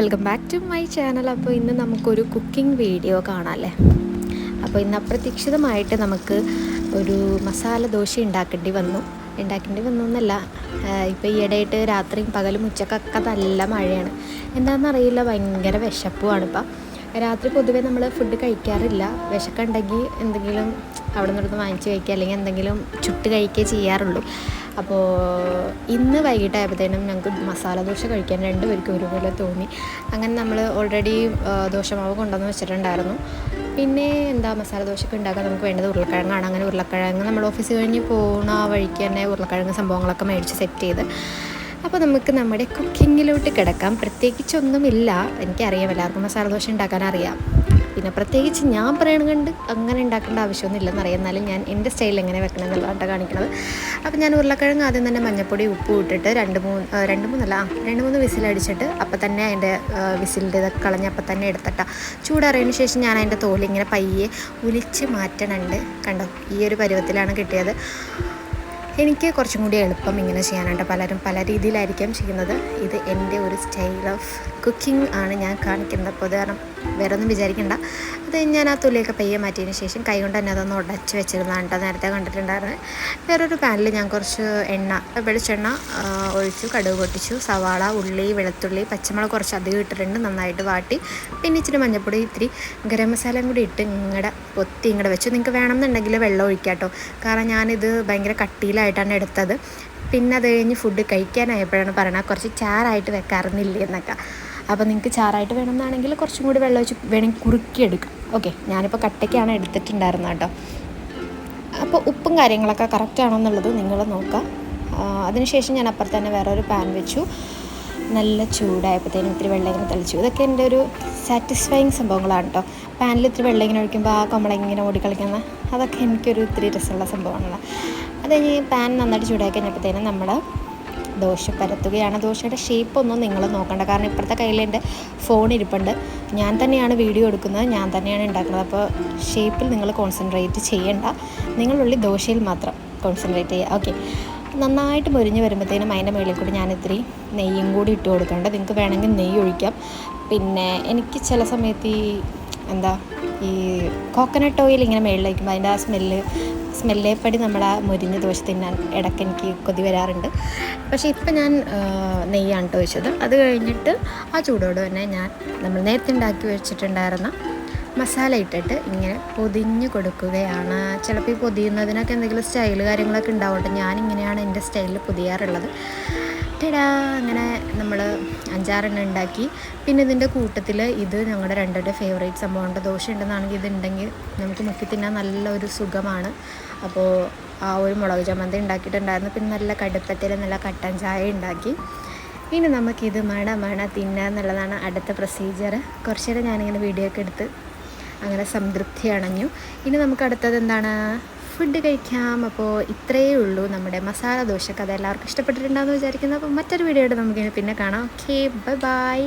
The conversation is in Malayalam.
Welcome back to my channel. അപ്പോൾ ഇന്ന് നമുക്കൊരു കുക്കിംഗ് വീഡിയോ കാണാമല്ലേ. അപ്പോൾ ഇന്ന് അപ്രതീക്ഷിതമായിട്ട് നമുക്ക് ഒരു മസാല ദോശ ഉണ്ടാക്കേണ്ടി വന്നു എന്നല്ല, ഇപ്പോൾ ഈയിടെയായിട്ട് രാത്രിയും പകലും ഉച്ചക്കൊക്കെ നല്ല മഴയാണ്. എന്താണെന്നറിയില്ല, ഭയങ്കര വിശപ്പുമാണ്. ഇപ്പം രാത്രി പൊതുവേ നമ്മൾ ഫുഡ് കഴിക്കാറില്ല. വിശക്കുണ്ടെങ്കിൽ എന്തെങ്കിലും അവിടെ നിന്നിടത്ത് വാങ്ങിച്ച് കഴിക്കുക, അല്ലെങ്കിൽ എന്തെങ്കിലും ചുട്ട് കഴിക്കുകയേ ചെയ്യാറുള്ളൂ. അപ്പോൾ ഇന്ന് വൈകിട്ടായപ്പോഴത്തേനും ഞങ്ങൾക്ക് മസാല ദോശ കഴിക്കാൻ രണ്ടുപേർക്കും ഒരുപോലെ തോന്നി. അങ്ങനെ നമ്മൾ ഓൾറെഡി ദോശമാവ് കൊണ്ടുവന്ന് വെച്ചിട്ടുണ്ടായിരുന്നു. പിന്നെ മസാല ദോശയൊക്കെ ഉണ്ടാക്കാൻ നമുക്ക് വേണ്ടത് ഉരുളക്കിഴങ്ങാണ്. അങ്ങനെ ഉരുളക്കിഴങ്ങ് നമ്മൾ ഓഫീസ് കഴിഞ്ഞ് പോകുന്ന വഴിക്ക് തന്നെ ഉരുളക്കിഴങ്ങ് സംഭവങ്ങളൊക്കെ മേടിച്ച് സെറ്റ് ചെയ്ത്, അപ്പോൾ നമുക്ക് നമ്മുടെ കുക്കിങ്ങിലോട്ട് കിടക്കാം. പ്രത്യേകിച്ചൊന്നുമില്ല, എനിക്കറിയാം എല്ലാവർക്കും മസാല ദോശ ഉണ്ടാക്കാൻ അറിയാം. പിന്നെ പ്രത്യേകിച്ച് ഞാൻ പറയണ കണ്ട് അങ്ങനെ ഉണ്ടാക്കേണ്ട ആവശ്യമൊന്നുമില്ലെന്നറിയാം. എന്നാലും ഞാൻ എൻ്റെ സ്റ്റൈലിൽ എങ്ങനെ വെക്കണം എന്നുള്ളതാണ് കാണിക്കുന്നത്. അപ്പോൾ ഞാൻ ഉരുളക്കിഴങ്ങ് ആദ്യം തന്നെ മഞ്ഞപ്പൊടി ഉപ്പ് ഇട്ടിട്ട് രണ്ട് മൂന്ന് വിസിലടിച്ചിട്ട് അപ്പം തന്നെ അതിൻ്റെ വിസിലിൻ്റെ ഇതൊക്കെ കളഞ്ഞ് അപ്പം തന്നെ എടുത്തിട്ടാ ചൂടാറിയതിന് ശേഷം ഞാൻ അതിൻ്റെ തോല് ഇങ്ങനെ പയ്യെ ഉലിച്ച് മാറ്റണുണ്ട്. കണ്ടോ, ഈ ഒരു പരുവത്തിലാണ് കിട്ടിയത്. എനിക്ക് കുറച്ചും കൂടി എളുപ്പം ഇങ്ങനെ ചെയ്യാനുണ്ട്. പലരും പല രീതിയിലായിരിക്കും ചെയ്യുന്നത്. ഇത് എൻ്റെ ഒരു സ്റ്റൈൽ ഓഫ് കുക്കിംഗ് ആണ് ഞാൻ കാണിക്കുന്നത്. അപ്പോൾ കാരണം വേറെ ഒന്നും വിചാരിക്കേണ്ട. അത് ഞാൻ ആ തൊലിയൊക്കെ പയ്യെ മാറ്റിയതിന് ശേഷം കൈ കൊണ്ട് തന്നെ അതൊന്ന് ഉടച്ച് വെച്ചിരുന്നതാണ് കേട്ടോ, നേരത്തെ കണ്ടിട്ടുണ്ടായിരുന്നു. വേറൊരു പാനിൽ ഞാൻ കുറച്ച് വെളിച്ചെണ്ണ ഒഴിച്ചു, കടുക് പൊട്ടിച്ചു, സവാള, ഉള്ളി, വെളുത്തുള്ളി, പച്ചമുളക് കുറച്ച് അധികം ഇട്ടിട്ടുണ്ട്. നന്നായിട്ട് വാട്ടി, പിന്നെ ഇച്ചിരി മഞ്ഞൾപ്പൊടി, ഇത്തിരി ഗരം മസാലയും കൂടി ഇട്ട് പൊത്തി വെച്ചു. നിങ്ങൾക്ക് വേണമെന്നുണ്ടെങ്കിൽ വെള്ളം ഒഴിക്കാം കേട്ടോ, കാരണം ഞാനിത് ഭയങ്കര കട്ടിയിലായിട്ടാണ് എടുത്തത്. പിന്നെ അത് കഴിഞ്ഞ് ഫുഡ് കഴിക്കാനായപ്പോഴാണ് പറയണത് കുറച്ച് ചാറായിട്ട് വെക്കാറുന്നില്ലേ എന്നൊക്കെ. അപ്പോൾ നിങ്ങൾക്ക് ചാറായിട്ട് വേണമെന്നാണെങ്കിൽ കുറച്ചും കൂടി വെള്ളം ഒഴിച്ച് വേണമെങ്കിൽ കുറുക്കിയെടുക്കാം. ഓക്കെ, ഞാനിപ്പോൾ കട്ടയ്ക്കാണ് എടുത്തിട്ടുണ്ടായിരുന്നത് കേട്ടോ. അപ്പോൾ ഉപ്പും കാര്യങ്ങളൊക്കെ കറക്റ്റാണോ എന്നുള്ളത് നിങ്ങൾ നോക്കുക. അതിനുശേഷം ഞാൻ അപ്പുറത്ത് തന്നെ വേറൊരു പാൻ വെച്ചു. നല്ല ചൂടായപ്പോഴത്തേനും ഇത്തിരി വെള്ളം ഇങ്ങനെ തളിച്ചു. ഇതൊക്കെ എൻ്റെ ഒരു സാറ്റിസ്ഫൈങ് സംഭവങ്ങളാണ് കേട്ടോ. പാനിൽ ഇത്തിരി വെള്ളം ഇങ്ങനെ ഒഴിക്കുമ്പോൾ ആ കമ്മളിങ്ങനെ ഓടിക്കളിക്കുന്ന അതൊക്കെ എനിക്കൊരു ഇത്തിരി രസമുള്ള സംഭവമാണല്ലോ. അത് കഴിഞ്ഞ് പാൻ നന്നായിട്ട് ചൂടാക്കി കഴിഞ്ഞപ്പോഴത്തേനും നമ്മൾ ദോശ പരത്തുകയാണ്. ദോശയുടെ ഷേപ്പൊന്നും നിങ്ങൾ നോക്കണ്ട, കാരണം ഇപ്പോഴത്തെ കയ്യിൽ എൻ്റെ ഫോൺ ഇരിപ്പുണ്ട്. ഞാൻ തന്നെയാണ് വീഡിയോ എടുക്കുന്നത്, ഞാൻ തന്നെയാണ് ഉണ്ടാക്കുന്നത്. അപ്പോൾ ഷേപ്പിൽ നിങ്ങൾ കോൺസെൻട്രേറ്റ് ചെയ്യേണ്ട, നിങ്ങളുള്ളി ദോശയിൽ മാത്രം കോൺസെൻട്രേറ്റ് ചെയ്യുക. ഓക്കെ, നന്നായിട്ട് മൊരിഞ്ഞ് വരുമ്പോഴത്തേനും അതിൻ്റെ മുകളിൽ കൂടി ഞാൻ ഇത്തിരി നെയ്യും കൂടി ഇട്ട് കൊടുക്കേണ്ടത്. നിങ്ങൾക്ക് വേണമെങ്കിൽ നെയ്യ് ഒഴിക്കാം. പിന്നെ എനിക്ക് ചില സമയത്ത് ഈ കോക്കനട്ട് ഓയിൽ ഇങ്ങനെ മുകളിൽ വയ്ക്കുമ്പോൾ അതിൻ്റെ ആ സ്മെല്ലേപ്പടി നമ്മൾ ആ മൊരിഞ്ഞ ദോശ തിന്നാൻ ഇടയ്ക്ക് എനിക്ക് കൊതി വരാറുണ്ട്. പക്ഷേ ഇപ്പം ഞാൻ നെയ്യാണ് കേട്ടോ ഒഴിച്ചത്. അത് കഴിഞ്ഞിട്ട് ആ ചൂടോട് തന്നെ നമ്മൾ നേരത്തെ ഉണ്ടാക്കി വെച്ചിട്ടുണ്ടായിരുന്ന മസാല ഇട്ടിട്ട് ഇങ്ങനെ പൊതിഞ്ഞ് കൊടുക്കുകയാണ്. ചിലപ്പോൾ ഈ പൊതിയുന്നതിനൊക്കെ എന്തെങ്കിലും സ്റ്റൈൽ കാര്യങ്ങളൊക്കെ ഉണ്ടാവട്ടെ, ഞാനിങ്ങനെയാണ് എൻ്റെ സ്റ്റൈലിൽ പൊതിയാറുള്ളത്. അങ്ങനെ നമ്മൾ 5-6 ഉണ്ടാക്കി. പിന്നെ ഇതിൻ്റെ കൂട്ടത്തിൽ ഇത് ഞങ്ങളുടെ രണ്ടുപേരുടെ ഫേവറേറ്റ് സംഭവമുണ്ട്. ദോശ ഉണ്ടെന്നാണെങ്കിൽ ഇതുണ്ടെങ്കിൽ നമുക്ക് മുക്കി തിന്നാൻ നല്ലൊരു സുഖമാണ്. അപ്പോൾ ആ ഒരു മുളക് ചമ്മന്തി ഉണ്ടാക്കിയിട്ടുണ്ടായിരുന്നു. പിന്നെ നല്ല കടുപ്പത്തിൽ നല്ല കട്ടൻ ചായ ഉണ്ടാക്കി. ഇനി നമുക്കിത് മണ തിന്നുക എന്നുള്ളതാണ് അടുത്ത പ്രൊസീജിയർ. കുറച്ച് നേരം ഞാനിങ്ങനെ വീഡിയോ ഒക്കെ എടുത്ത് അങ്ങനെ സംതൃപ്തി അണഞ്ഞു. ഇനി നമുക്ക് അടുത്തത് ഫുഡ് കഴിക്കാം. അപ്പോൾ ഇത്രയേ ഉള്ളൂ നമ്മുടെ മസാല ദോശക്ക്. അത് എല്ലാവർക്കും ഇഷ്ടപ്പെട്ടിട്ടുണ്ടാകുമെന്ന് വിചാരിക്കുന്നു. അപ്പോൾ മറ്റൊരു വീഡിയോയുടെ നമുക്കിനി പിന്നെ കാണാം. Okay, by.